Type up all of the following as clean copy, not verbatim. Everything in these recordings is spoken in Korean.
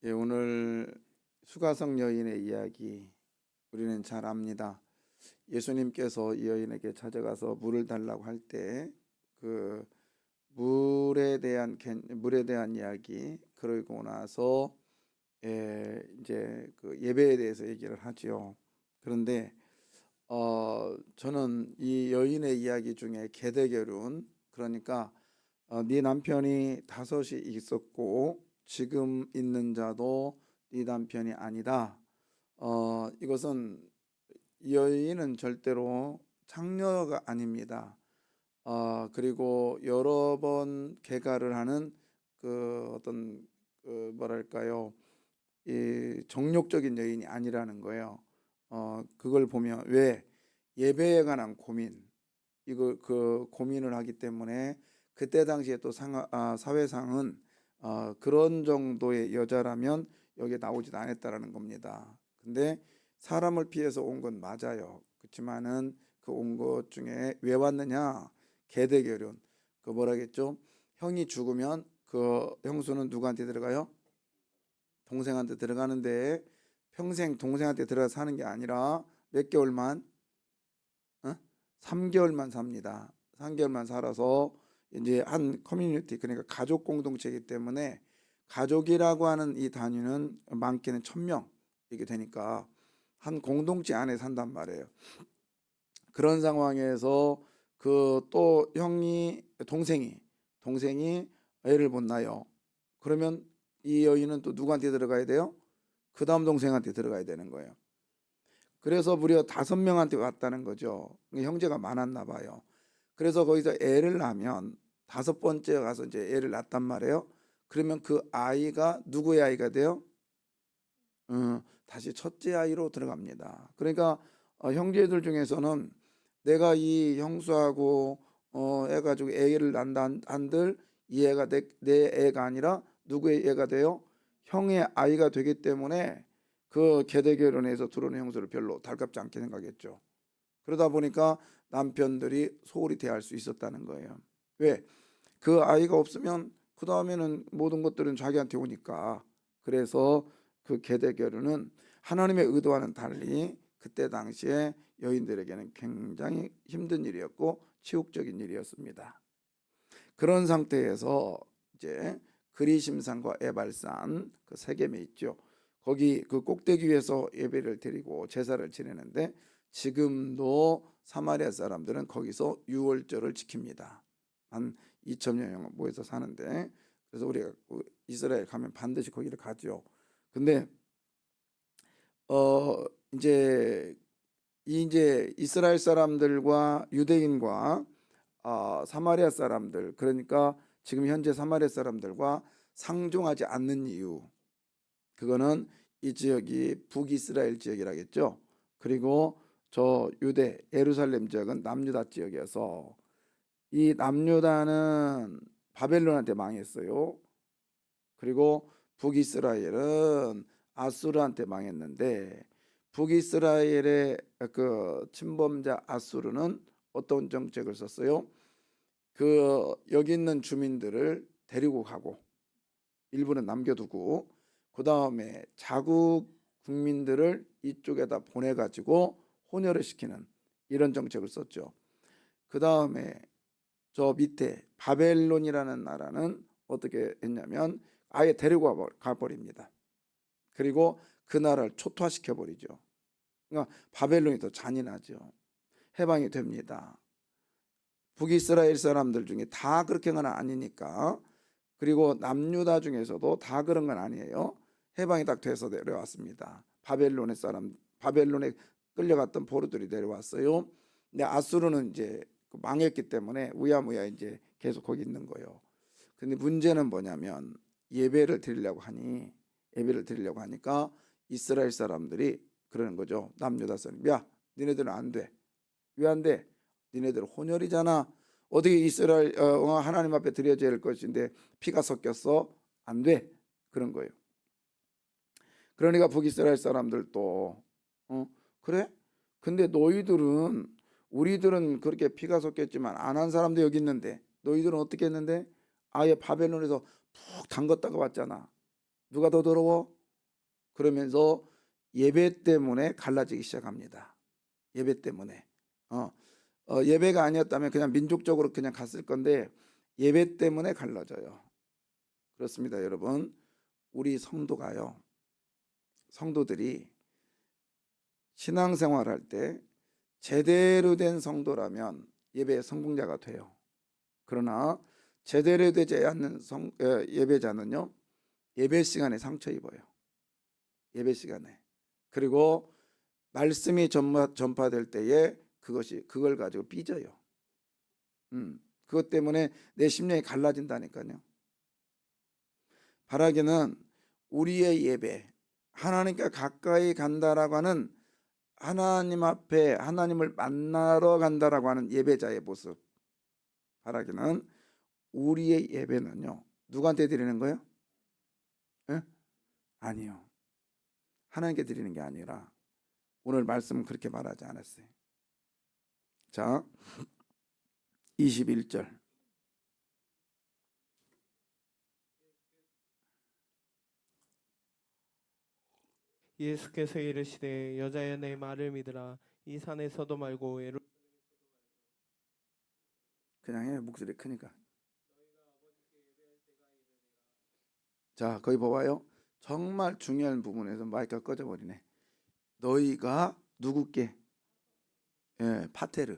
예, 오늘 수가성 여인의 이야기 우리는 잘 압니다. 예수님께서 이 여인에게 찾아가서 물을 달라고 할 때 그 물에 대한 이야기, 그러고 나서 이제 그 예배에 대해서 얘기를 하지요. 그런데 저는 이 여인의 이야기 중에 계대결혼, 그러니까 네 남편이 다섯이 있었고 지금 있는 자도 네 남편이 아니다. 이것은 이 여인은 절대로 창녀가 아닙니다. 그리고 여러 번 개가를 하는 그 어떤 뭐랄까요, 이 정욕적인 여인이 아니라는 거예요. 그걸 보면 왜 예배에 관한 고민, 이거 그 고민을 하기 때문에 그때 당시에 또 사회상은 그런 정도의 여자라면 여기에 나오지도 않았다라는 겁니다. 근데 사람을 피해서 온 건 맞아요. 그렇지만은 그 온 것 중에 왜 왔느냐? 계대결혼. 그 뭐라겠죠? 형이 죽으면 그 형수는 누구한테 들어가요? 동생한테 들어가는데 평생 동생한테 들어가 사는 게 아니라 몇 개월만, 3개월만 삽니다. 3개월만 살아서 이제 한 커뮤니티, 그러니까 가족 공동체이기 때문에 가족이라고 하는 이 단위는 많게는 1,000명 이게 되니까 한 공동체 안에 산단 말이에요. 그런 상황에서 그 또 형이 동생이 애를 못 낳아요. 그러면 이 여인은 또 누구한테 들어가야 돼요? 그 다음 동생한테 들어가야 되는 거예요. 그래서 무려 5명한테 왔다는 거죠. 형제가 많았나 봐요. 그래서 거기서 애를 낳으면 5번째 가서 이제 애를 낳단 말이에요. 그러면 그 아이가 누구의 아이가 돼요? 다시 첫째 아이로 들어갑니다. 그러니까 형제들 중에서는 내가 이 형수하고 해가지고 애를 낳는다 한들 이 애가 내 애가 아니라 누구의 애가 돼요? 형의 아이가 되기 때문에 그 계대 결혼에서 들어오는 형수를 별로 달갑지 않게 생각했죠. 그러다 보니까 남편들이 소홀히 대할 수 있었다는 거예요. 왜? 그 아이가 없으면 그 다음에는 모든 것들은 자기한테 오니까. 그래서 그 계대 결혼은 하나님의 의도와는 달리 그때 당시에 여인들에게는 굉장히 힘든 일이었고 치욕적인 일이었습니다. 그런 상태에서 이제 그리심산과 에발산 그 세겜에 있죠. 거기 그 꼭대기 위에서 예배를 드리고 제사를 지내는데 지금도 사마리아 사람들은 거기서 유월절을 지킵니다. 한 2천여 명 모여서 사는데, 그래서 우리가 이스라엘 가면 반드시 거기를 가죠. 근데 어 이제 이제 이스라엘 사람들과 유대인과 사마리아 사람들, 그러니까 지금 현재 사마리아 사람들과 상종하지 않는 이유, 그거는 이 지역이 북이스라엘 지역이라겠죠. 그리고 저 유대 예루살렘 지역은 남유다 지역이어서 이 남유다는 바벨론한테 망했어요. 그리고 북이스라엘은 아수르한테 망했는데, 북이스라엘의 그 침범자 아수르는 어떤 정책을 썼어요? 그 여기 있는 주민들을 데리고 가고 일부는 남겨두고 그 다음에 자국 국민들을 이쪽에다 보내가지고 혼혈을 시키는 이런 정책을 썼죠. 그 다음에 저 밑에 바벨론이라는 나라는 어떻게 했냐면 아예 데리고 가버립니다. 그리고 그 나라를 초토화시켜 버리죠. 그러니까 바벨론이 더 잔인하죠. 해방이 됩니다. 북이스라엘 사람들 중에 다 그렇게 건 아니니까. 그리고 남유다 중에서도 다 그런 건 아니에요. 해방이 딱 돼서 내려왔습니다. 바벨론에 끌려갔던 포로들이 내려왔어요. 근데 아수르는 이제 망했기 때문에 우야무야 이제 계속 거기 있는 거예요. 근데 문제는 뭐냐면 예배를 드리려고 하니까 이스라엘 사람들이 그러는 거죠. 남유다 사람, 야, 니네들은 안 돼. 왜 안 돼? 니네들 혼혈이잖아. 어떻게 이스라엘 하나님 앞에 드려져야 할 것인데 피가 섞였어? 안 돼. 그런 거예요. 그러니까 북이스라엘 사람들도 그래? 근데 우리들은 그렇게 피가 섞였지만 안 한 사람도 여기 있는데 너희들은 어떻게 했는데? 아예 바벨론에서 푹 담갔다가 왔잖아. 누가 더 더러워? 그러면서 예배 때문에 갈라지기 시작합니다. 예배 때문에. 예배가 아니었다면 그냥 민족적으로 그냥 갔을 건데 예배 때문에 갈라져요. 그렇습니다, 여러분. 우리 성도들이 신앙생활할 때 제대로 된 성도라면 예배의 성공자가 돼요. 그러나 제대로 되지 않는 예배자는요, 예배 시간에 상처 입어요. 예배 시간에. 그리고 말씀이 전파될 때에 그걸 가지고 삐져요. 그것 때문에 내 심령이 갈라진다니까요. 바라기는 우리의 예배, 하나님께 가까이 간다라고 하는, 하나님 앞에 하나님을 만나러 간다라고 하는 예배자의 모습. 바라기는 우리의 예배는요, 누구한테 드리는 거예요? 예? 아니요. 하나님께 드리는 게 아니라 오늘 말씀은 그렇게 말하지 않았어요. 자, 21절. 예수께서 이르시되 여자여 내 말을 믿으라. 이 산에서도 말고 그냥 해, 목소리 크니까. 자, 거기 봐봐요. 정말 중요한 부분에서 마이크가 꺼져버리네. 너희가 누구께? 예, 파테르.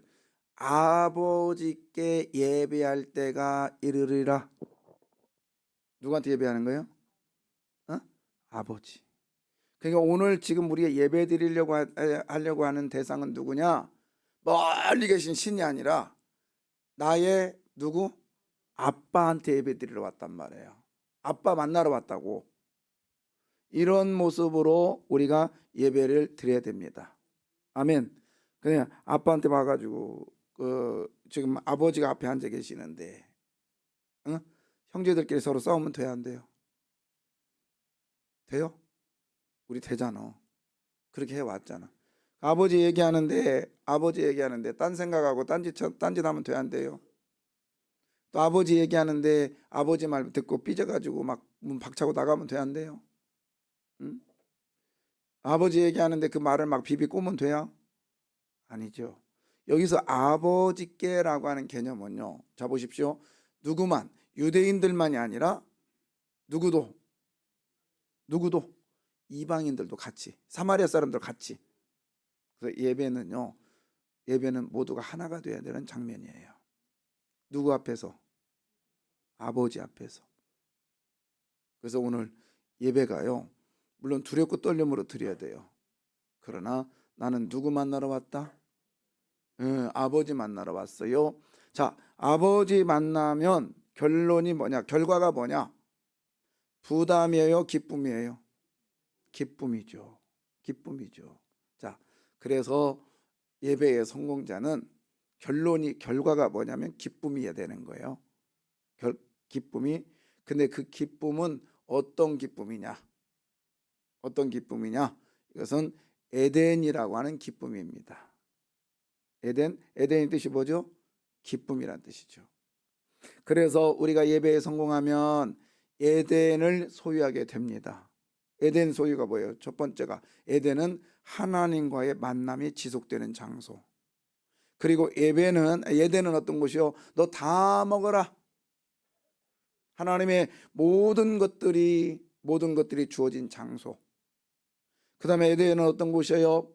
아버지께 예배할 때가 이르리라. 누구한테 예배하는 거예요? 아버지. 그러니까 오늘 지금 우리가 예배 드리려고 하려고 하는 대상은 누구냐? 멀리 계신 신이 아니라 나의 누구? 아빠한테 예배 드리러 왔단 말이에요. 아빠 만나러 왔다고. 이런 모습으로 우리가 예배를 드려야 됩니다. 아멘. 그냥 아빠한테 봐가지고 지금 아버지가 앞에 앉아 계시는데, 응? 형제들끼리 서로 싸우면 돼야 안 돼요? 돼요? 우리 되잖아. 그렇게 해왔잖아. 아버지 얘기하는데 딴 생각하고 딴짓하면 돼 안 돼요? 또 아버지 얘기하는데 아버지 말 듣고 삐져가지고 막 문 박차고 나가면 돼 안 돼요? 응? 아버지 얘기하는데 그 말을 막 비비 꼬면 돼요? 아니죠. 여기서 아버지께라고 하는 개념은요, 자 보십시오. 누구만, 유대인들만이 아니라 누구도 이방인들도 같이, 사마리아 사람들 같이. 그래서 예배는 모두가 하나가 돼야 되는 장면이에요. 누구 앞에서? 아버지 앞에서. 그래서 오늘 예배가요, 물론 두렵고 떨림으로 드려야 돼요. 그러나 나는 누구 만나러 왔다? 아버지 만나러 왔어요. 자, 아버지 만나면 결론이 뭐냐? 결과가 뭐냐? 부담이에요? 기쁨이에요? 기쁨이죠. 기쁨이죠. 자, 그래서 예배의 성공자는 결과가 뭐냐면 기쁨이어야 되는 거예요. 기쁨이. 근데 그 기쁨은 어떤 기쁨이냐? 어떤 기쁨이냐? 이것은 에덴이라고 하는 기쁨입니다. 에덴의 뜻이 뭐죠? 기쁨이란 뜻이죠. 그래서 우리가 예배에 성공하면 에덴을 소유하게 됩니다. 에덴 소유가 뭐예요? 첫 번째가 에덴은 하나님과의 만남이 지속되는 장소. 그리고 에덴은 어떤 곳이요? 너 다 먹어라. 하나님의 모든 것들이 주어진 장소. 그 다음에 에덴은 어떤 곳이에요?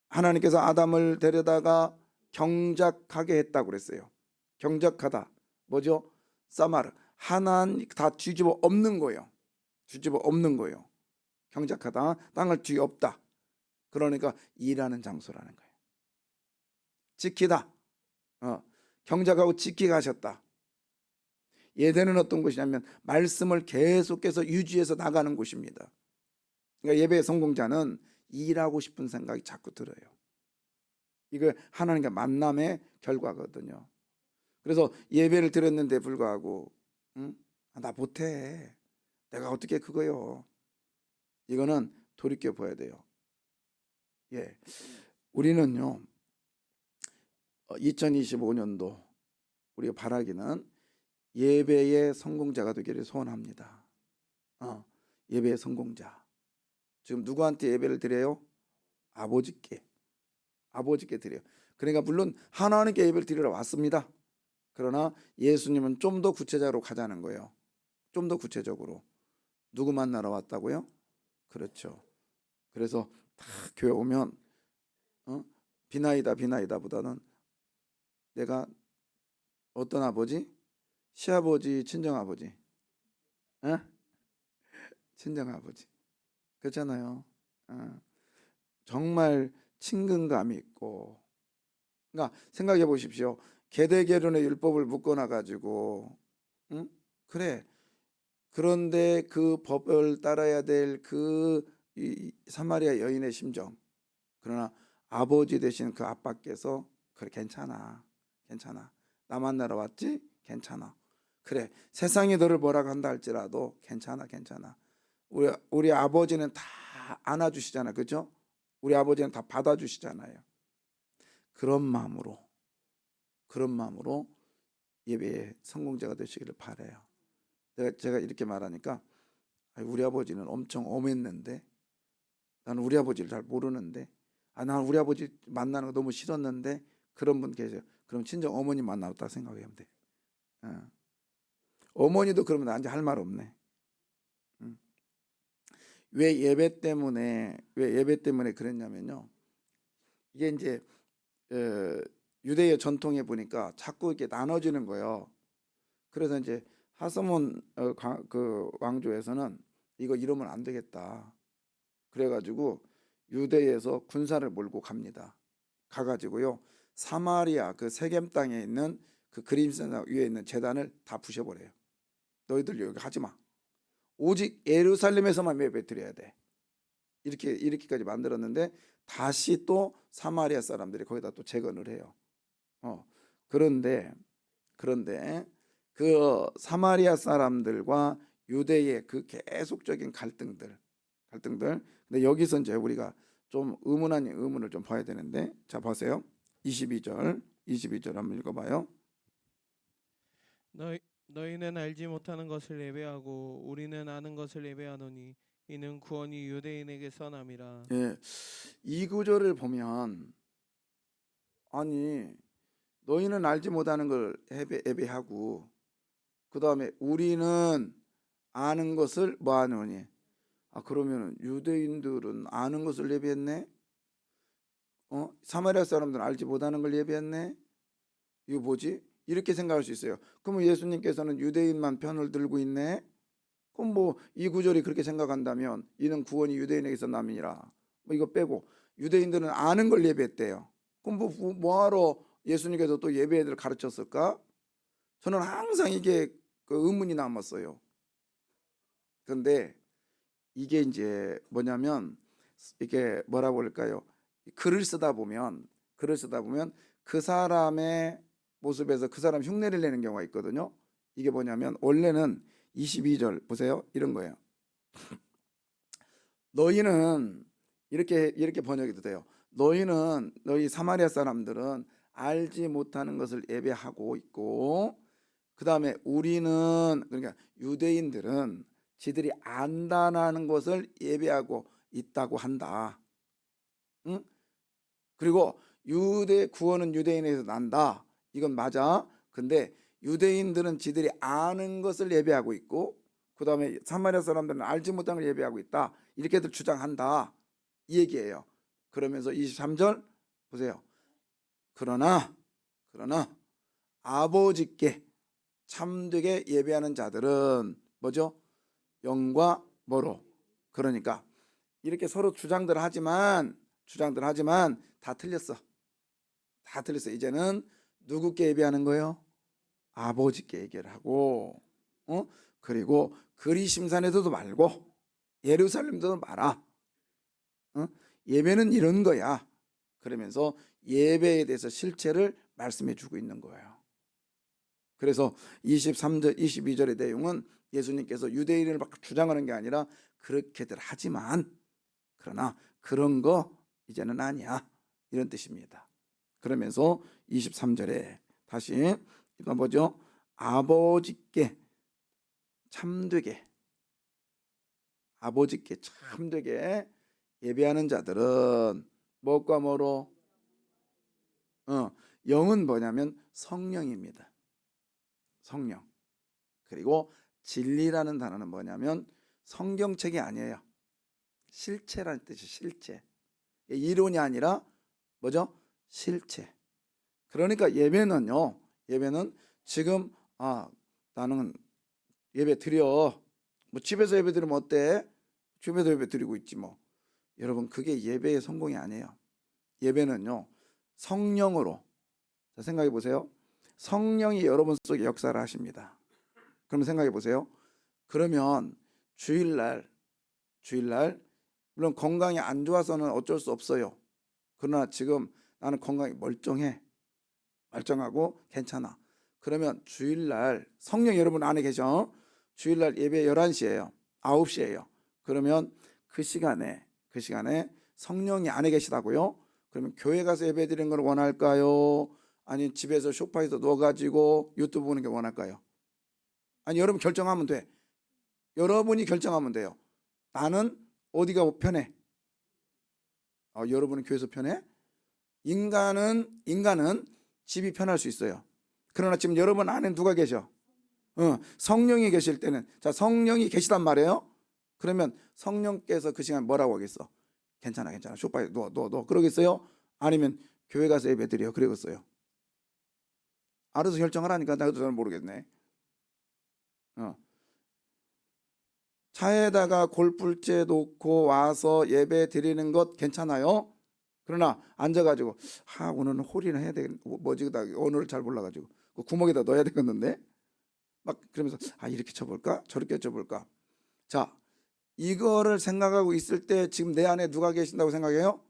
하나님께서 아담을 데려다가 경작하게 했다고 그랬어요. 경작하다. 뭐죠? 사마르. 하나님 다 뒤집어 엎는 거예요. 뒤집어 엎는 거예요. 경작하다. 땅을 뒤엎다. 그러니까 일하는 장소라는 거예요. 지키다. 경작하고 지키게 하셨다. 예배는 어떤 곳이냐면 말씀을 계속해서 유지해서 나가는 곳입니다. 그러니까 예배의 성공자는 일하고 싶은 생각이 자꾸 들어요. 이거 하나님과 만남의 결과거든요. 그래서 예배를 드렸는데 불구하고 나 못해. 내가 어떻게 그거요. 이거는 돌이켜 봐야 돼요. 예, 우리는요 2025년도 우리가 바라기는 예배의 성공자가 되기를 소원합니다. 예배의 성공자. 지금 누구한테 예배를 드려요? 아버지께. 아버지께 드려요. 그러니까 물론 하나님께 예배를 드리러 왔습니다. 그러나 예수님은 좀 더 구체적으로 가자는 거예요. 좀 더 구체적으로. 누구 만나러 왔다고요? 그렇죠. 그래서 다 교회 오면 비나이다 비나이다보다는 내가 어떤 아버지? 시아버지, 친정아버지. 에? 친정아버지. 그렇잖아요. 정말 친근감이 있고. 그러니까 생각해 보십시오. 계대결혼의 율법을 묶어놔 가지고, 응? 그래. 그런데 그 법을 따라야 될 그 사마리아 여인의 심정. 그러나 아버지 되신 그 아빠께서 그래 괜찮아, 괜찮아. 나 만나러 왔지? 괜찮아. 그래 세상이 너를 뭐라고 한다 할지라도 괜찮아, 괜찮아. 우리 아버지는 다 안아주시잖아, 그죠? 우리 아버지는 다 받아주시잖아요. 그런 마음으로 예배의 성공자가 되시기를 바라요. 제가 이렇게 말하니까 우리 아버지는 엄청 엄했는데 나는 우리 아버지를 잘 모르는데 난 우리 아버지 만나는 거 너무 싫었는데 그런 분 계세요. 그럼 친정 어머니 만나봤다 생각하면 돼. 어머니도 그러면 나한테 할 말 없네. 왜 예배 때문에 그랬냐면요. 이게 이제 유대의 전통에 보니까 자꾸 이렇게 나눠지는 거예요. 그래서 이제 하스몬 그 왕조에서는 이거 이러면 안 되겠다. 그래가지고 유대에서 군사를 몰고 갑니다. 가가지고요 사마리아 그 세겜 땅에 있는 그 그림산 위에 있는 제단을 다 부셔버려요. 너희들 여기 하지 마. 오직 예루살렘에서만 예배 드려야 돼. 이렇게까지 만들었는데 다시 또 사마리아 사람들이 거기다 또 재건을 해요. 그런데 그 사마리아 사람들과 유대의 그 계속적인 갈등들. 근데 여기서 이제 우리가 좀 의문 아닌 의문을 좀 봐야 되는데, 자 보세요. 22절 한번 읽어봐요. 너희는 알지 못하는 것을 예배하고 우리는 아는 것을 예배하노니 이는 구원이 유대인에게 선함이라. 예, 이 구절을 보면 아니 너희는 알지 못하는 걸 예배하고 그 다음에 우리는 아는 것을 뭐하노니? 그러면 유대인들은 아는 것을 예배했네. 사마리아 사람들은 알지 못하는 걸 예배했네. 이거 뭐지? 이렇게 생각할 수 있어요. 그러면 예수님께서는 유대인만 편을 들고 있네. 그럼 뭐 이 구절이 그렇게 생각한다면 이는 구원이 유대인에게서 남이라. 뭐 이거 빼고 유대인들은 아는 걸 예배했대요. 그럼 뭐하러 예수님께서 또 예배를 가르쳤을까? 저는 항상 이게 그 의문이 남았어요. 그런데 이게 이제 뭐냐면 이게 뭐라고 할까요? 글을 쓰다 보면 그 사람의 모습에서 그 사람 흉내를 내는 경우가 있거든요. 이게 뭐냐면 원래는 22절 보세요. 이런 거예요. 너희는 이렇게 번역이 돼요. 너희 사마리아 사람들은 알지 못하는 것을 예배하고 있고 그 다음에 우리는 그러니까 유대인들은 지들이 안다는 것을 예배하고 있다고 한다. 응? 그리고 구원은 유대인에서 난다. 이건 맞아. 근데 유대인들은 지들이 아는 것을 예배하고 있고 그 다음에 사마리아 사람들은 알지 못한 걸 예배하고 있다. 이렇게들 주장한다. 이 얘기예요. 그러면서 23절 보세요. 그러나 아버지께 참되게 예배하는 자들은 뭐죠? 영과 뭐로? 그러니까 이렇게 서로 주장들 하지만 다 틀렸어. 이제는 누구께 예배하는 거예요? 아버지께 얘기를 하고 그리고 그리심산에서도 말고 예루살렘에도 말아. 예배는 이런 거야. 그러면서 예배에 대해서 실체를 말씀해 주고 있는 거예요. 그래서 23절 22절의 내용은 예수님께서 유대인을 막 주장하는 게 아니라 그렇게들 하지만 그러나 그런 거 이제는 아니야. 이런 뜻입니다. 그러면서 23절에 다시 읽어보죠. 아버지께 참되게 아버지께 참되게 예배하는 자들은 무엇과 뭐로? 영은 뭐냐면 성령입니다. 성령. 그리고 진리라는 단어는 뭐냐면 성경책이 아니에요. 실체라는 뜻이 실체. 이론이 아니라 뭐죠? 실체. 그러니까 예배는요. 예배는 지금 나는 예배 드려. 뭐 집에서 예배 드리면 어때? 집에서 예배 드리고 있지 뭐. 여러분 그게 예배의 성공이 아니에요. 예배는요. 성령으로. 자, 생각해 보세요. 성령이 여러분 속에 역사를 하십니다. 그럼 생각해 보세요. 그러면 주일날 물론 건강이 안 좋아서는 어쩔 수 없어요. 그러나 지금 나는 건강이 멀쩡하고 괜찮아. 그러면 주일날 성령 여러분 안에 계셔. 주일날 예배 11시예요. 9시예요. 그러면 그 시간에 성령이 안에 계시다고요? 그러면 교회 가서 예배 드리는 걸 원할까요? 아니면 집에서 소파에서 누워가지고 유튜브 보는 게 원할까요? 아니 여러분 결정하면 돼. 여러분이 결정하면 돼요. 나는 어디가 편해? 여러분은 교회에서 편해? 인간은 집이 편할 수 있어요. 그러나 지금 여러분 안에 누가 계셔? 성령이 계실 때는 자 성령이 계시단 말이에요. 그러면 성령께서 그 시간 뭐라고 하겠어? 괜찮아 소파에 누워 그러겠어요? 아니면 교회 가서 예배 드려 그러겠어요? 알아서 결정을 하니까 나도 잘 모르겠네. 차에다가 골프채 놓고 와서 예배 드리는 것 괜찮아요? 그러나 앉아가지고 오늘은 홀이나 해야 되겠 뭐지 오늘을 잘 몰라가지고 그 구멍에다 넣어야 되겠는데 막 그러면서 이렇게 쳐볼까 저렇게 쳐볼까. 자 이거를 생각하고 있을 때 지금 내 안에 누가 계신다고 생각해요?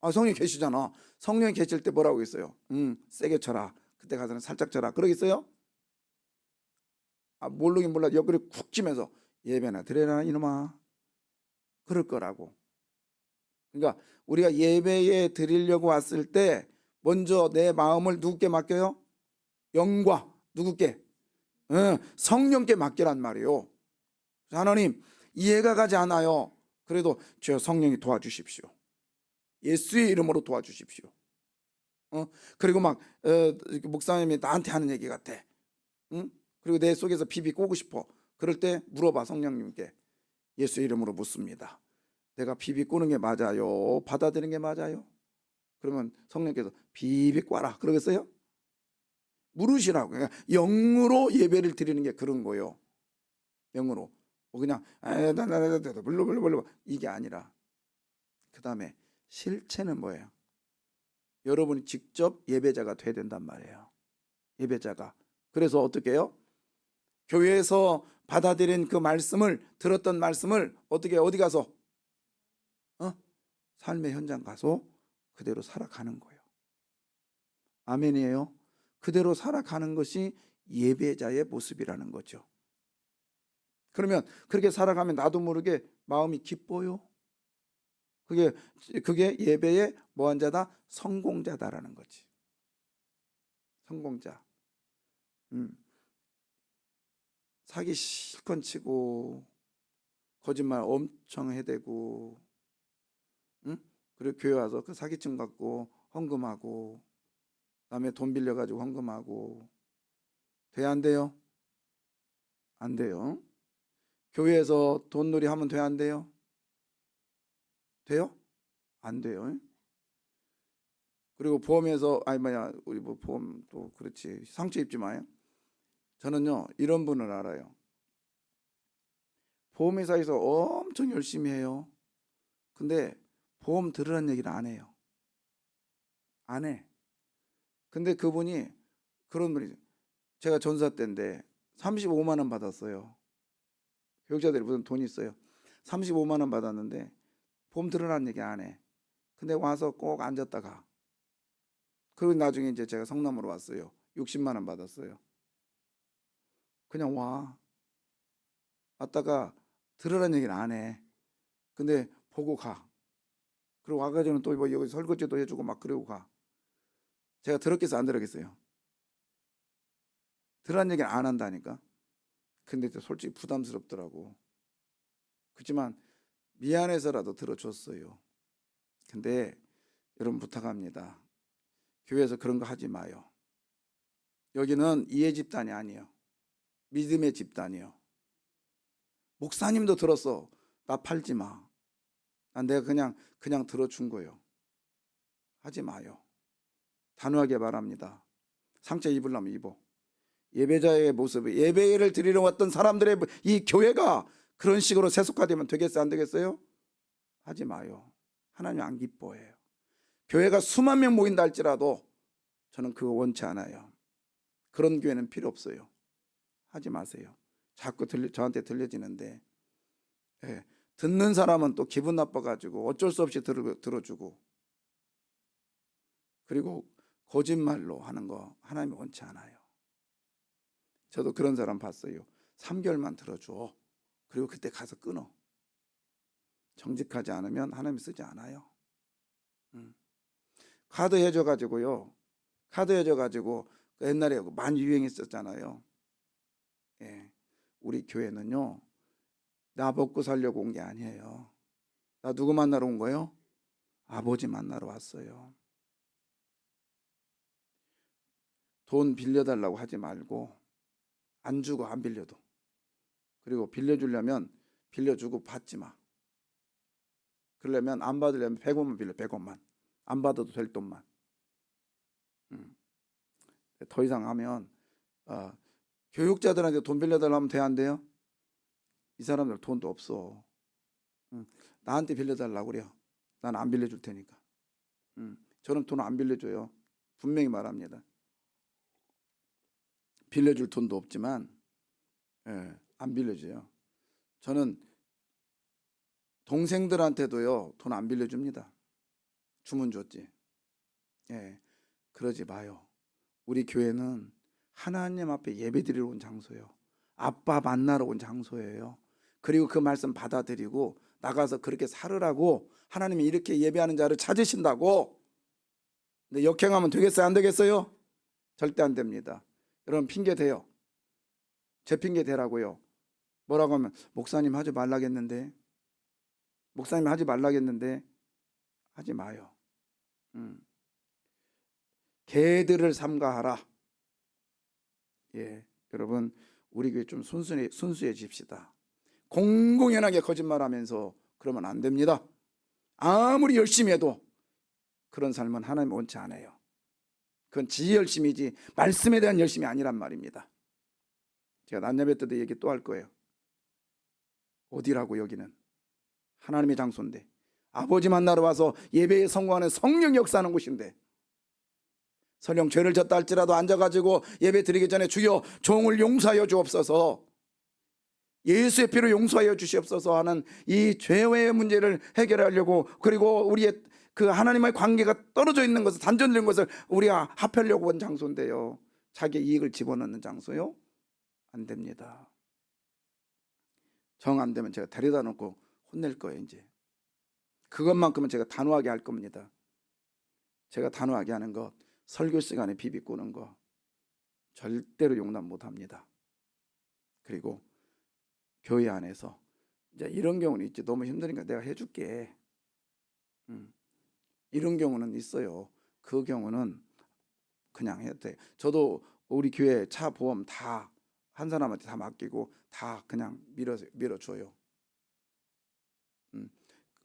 성령이 계시잖아. 성령이 계실 때 뭐라고 했어요? 세게 쳐라. 그때 가서는 살짝 쳐라. 그러겠어요? 모르긴 몰라. 옆구리 쿡 찌면서 예배나 드려라 이놈아. 그럴 거라고. 그러니까 우리가 예배에 드리려고 왔을 때 먼저 내 마음을 누구께 맡겨요? 영과 누구께? 성령께 맡기란 말이에요. 하나님 이해가 가지 않아요. 그래도 저 성령이 도와주십시오. 예수의 이름으로 도와주십시오. 그리고 막 목사님이 나한테 하는 얘기 같아. 그리고 내 속에서 비비 꼬고 싶어. 그럴 때 물어봐 성령님께. 예수의 이름으로 묻습니다. 내가 비비 꼬는 게 맞아요? 받아들이는 게 맞아요? 그러면 성령께서 비비 꽈라 그러겠어요? 물으시라고. 그러니까 영으로 예배를 드리는 게 그런 거예요. 영으로. 그냥 물러 이게 아니라 그 다음에 실체는 뭐예요? 여러분이 직접 예배자가 돼야 된단 말이에요. 예배자가. 그래서 어떻게 해요? 교회에서 받아들인 그 말씀을 들었던 말씀을 어떻게 어디 가서 삶의 현장 가서 그대로 살아가는 거예요. 아멘이에요. 그대로 살아가는 것이 예배자의 모습이라는 거죠. 그러면 그렇게 살아가면 나도 모르게 마음이 기뻐요. 그게 예배의 뭐한 자다? 성공자다라는 거지. 성공자. 사기 실컷 치고 거짓말 엄청 해대고 그리고 교회 와서 그 사기증 갖고 헌금하고 남의 돈 빌려가지고 헌금하고 돼 안 돼요? 안 돼요. 교회에서 돈놀이 하면 돼 안 돼요? 돼요? 안 돼요. 그리고 보험에서 우리 뭐 보험 또 그렇지 상처 입지 마요. 저는요 이런 분을 알아요. 보험회사에서 엄청 열심히 해요. 근데 보험 들으라는 얘기를 안 해요. 안 해. 근데 그분이 그런 분이 제가 전사 때인데 35만 원 받았어요. 교육자들이 무슨 돈이 있어요. 35만 원 받았는데 보험 들으라는 얘기 안 해. 근데 와서 꼭 앉았다가 그리고 나중에 이제 제가 성남으로 왔어요. 60만 원 받았어요. 그냥 왔다가 들으라는 얘기는 안 해. 근데 보고 가. 그리고 와가지고는 또 뭐 여기 설거지도 해주고 막 그러고 가. 제가 들었겠어요 안 들었겠어요? 들으라는 얘기는 안 한다니까. 근데 솔직히 부담스럽더라고. 그렇지만 미안해서라도 들어줬어요. 근데 여러분 부탁합니다. 교회에서 그런 거 하지 마요. 여기는 이해 집단이 아니에요. 믿음의 집단이요. 목사님도 들었어. 나 팔지 마. 난 내가 그냥 들어준 거예요. 하지 마요. 단호하게 말합니다. 상처 입으려면 입어. 예배자의 모습이, 예배를 드리러 왔던 사람들의 이 교회가 그런 식으로 세속화되면 되겠어요? 안 되겠어요? 하지 마요. 하나님 안 기뻐해요. 교회가 수만 명 모인다 할지라도 저는 그거 원치 않아요. 그런 교회는 필요 없어요. 하지 마세요. 자꾸 저한테 들려지는데, 예, 듣는 사람은 또 기분 나빠가지고 어쩔 수 없이 들어주고, 그리고 거짓말로 하는 거 하나님이 원치 않아요. 저도 그런 사람 봤어요. 3개월만 들어줘. 그리고 그때 가서 끊어. 정직하지 않으면 하나님이 쓰지 않아요. 카드 해줘가지고요. 카드 해줘가지고 옛날에 많이 유행했었잖아요. 예, 우리 교회는요, 나 먹고 살려고 온 게 아니에요. 나 누구 만나러 온 거예요? 아버지 만나러 왔어요. 돈 빌려달라고 하지 말고, 안 주고 안 빌려도, 그리고 빌려주려면 빌려주고 받지 마. 그러려면 안 받으려면 100원만 빌려. 100원만 안 받아도 될 돈만. 더 이상 하면 교육자들한테 돈 빌려달라고 하면 돼, 안 돼요? 이 사람들 돈도 없어. 나한테 빌려달라고 그래요. 난 안 빌려줄 테니까. 저는 돈 안 빌려줘요. 분명히 말합니다. 빌려줄 돈도 없지만, 예, 안 빌려줘요. 저는 동생들한테도요, 돈 안 빌려줍니다. 주문 줬지. 예, 그러지 마요. 우리 교회는 하나님 앞에 예배드리러 온 장소예요. 아빠 만나러 온 장소예요. 그리고 그 말씀 받아들이고 나가서 그렇게 살으라고 하나님이 이렇게 예배하는 자를 찾으신다고. 근데 역행하면 되겠어요? 안 되겠어요? 절대 안 됩니다. 여러분 핑계 대요. 제 핑계 대라고요. 뭐라고 하면 목사님 하지 말라겠는데, 목사님 하지 말라겠는데, 하지 마요. 개들을 삼가하라. 예, 여러분 우리 교회 좀 순수해집시다. 공공연하게 거짓말하면서 그러면 안 됩니다. 아무리 열심히 해도 그런 삶은 하나님 원치 않아요. 그건 지 열심이지 말씀에 대한 열심이 아니란 말입니다. 제가 낮예배 때도 얘기 또 할 거예요. 어디라고? 여기는 하나님의 장소인데, 아버지 만나러 와서 예배에 성공하는 성령 역사하는 곳인데, 설령 죄를 졌다 할지라도 앉아가지고 예배 드리기 전에 주여 종을 용서하여 주옵소서, 예수의 피로 용서하여 주시옵소서 하는 이 죄의 문제를 해결하려고, 그리고 우리의 그 하나님과의 관계가 떨어져 있는 것을, 단절된 것을 우리가 합하려고 온 장소인데요, 자기의 이익을 집어넣는 장소요? 안 됩니다. 정 안 되면 제가 데려다 놓고 혼낼 거예요. 이제 그것만큼은 제가 단호하게 할 겁니다. 제가 단호하게 하는 것, 설교 시간에 비비 꼬는 거 절대로 용납 못 합니다. 그리고 교회 안에서 이제 이런 경우는 있지. 너무 힘드니까 내가 해줄게. 이런 경우는 있어요. 그 경우는 그냥 해도 돼. 저도 우리 교회 차 보험 다 한 사람한테 다 맡기고 다 그냥 밀어줘요.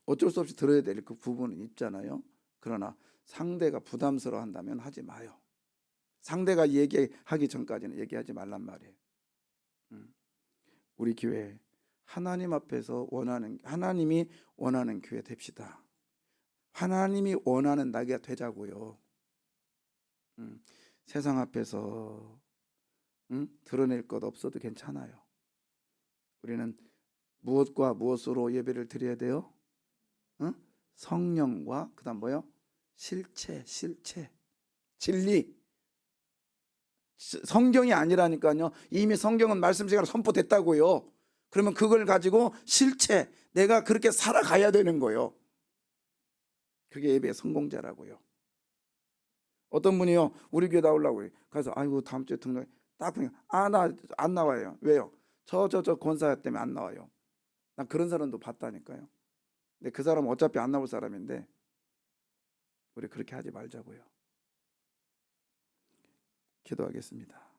어쩔 수 없이 들어야 될 그 부분은 있잖아요. 그러나 상대가 부담스러워 한다면 하지 마요. 상대가 얘기하기 전까지는 얘기하지 말란 말이에요. 우리 교회 하나님 앞에서 하나님이 원하는 교회 됩시다. 하나님이 원하는 나이가 되자고요. 세상 앞에서 드러낼 것 없어도 괜찮아요. 우리는 무엇과 무엇으로 예배를 드려야 돼요? 성령과 그다음 뭐요? 실체, 진리. 성경이 아니라니까요. 이미 성경은 말씀 시간에 선포됐다고요. 그러면 그걸 가지고 실체, 내가 그렇게 살아가야 되는 거예요. 그게 예배의 성공자라고요. 어떤 분이요, 우리 교회 나오려고 해요. 그래서 아이고 다음 주에 등록, 딱 보니까 나 안 나와요. 왜요? 저 권사 때문에 안 나와요. 난 그런 사람도 봤다니까요. 근데 그 사람은 어차피 안 나올 사람인데 우리 그렇게 하지 말자고요. 기도하겠습니다.